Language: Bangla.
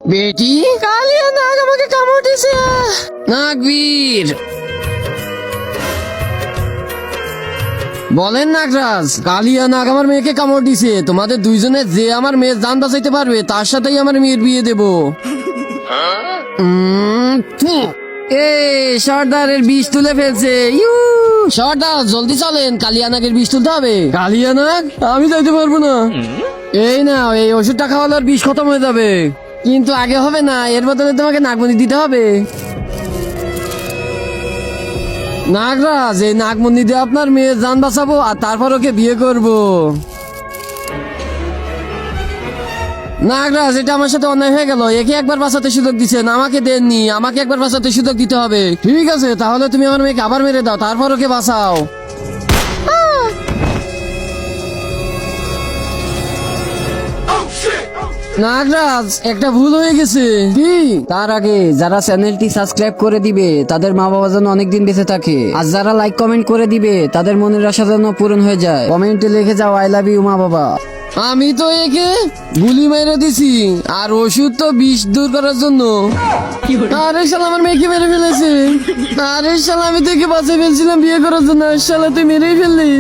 বেটি, কালিয়া নাগ আমাকে কামড় দিছে। নাগবীর বলেন নাগরাজ, কালিয়া নাগ আমার মেয়েকে কামড় দিছে। তোমাদের দুইজনে যে আমার মেয়ের জান বাঁচাইতে পারবে তার সাথেই আমার মেয়ের বিয়ে দেব। সর্দারের বিষ তুলে ফেলছে। সর্দার জলদি চলেন, কালিয়া নাগের বিষ তুলতে হবে। কালিয়া নাগ, আমি যাইতে পারবো না। এই না, এই ওষুধটা খাওয়ালে বিষ খতম হয়ে যাবে। কিন্তু আগে হবে না, এর বদলে তোমাকে নাগমণি দিতে হবে। নাগরাজ, এই নাগমণি দিয়ে আপনার মেয়ের জান বাঁচাবো আর তারপর ওকে বিয়ে করব। নাগরাজ, এটা আমার সাথে অন্যায় হয়ে গেল। একে একবার বাঁচাতে সুযোগ দিচ্ছেন, আমাকে দেননি। আমাকে একবার বাঁচাতে সুযোগ দিতে হবে। ঠিক আছে, তাহলে তুমি আমার মেয়েকে আবার মেরে দাও, তারপর ওকে বাঁচাও। নাগরাজ, একটা ভুল হয়ে গেছে। কি? তার আগে যারা চ্যানেলটি সাবস্ক্রাইব করে দিবে তাদের মা বাবা যেন অনেকদিন বেঁচে থাকে, আর যারা লাইক কমেন্ট করে দিবে তাদের মনের আশা যেন পূরণ হয়ে যায়। কমেন্টে লিখে যাও আই লাভ ইউ মা বাবা। আমি তো একে গুলি মেরে দিছি, আর ওষুধ তো বিষ দূর করার জন্য। আরে শালা, আমার মেয়েকে মেরে ফেলেছে। আরে শালা, আমি তোকে বাঁচিয়ে ফেলছিলাম বিয়ে করার জন্য, শালা তুই মেরেই ফেললি।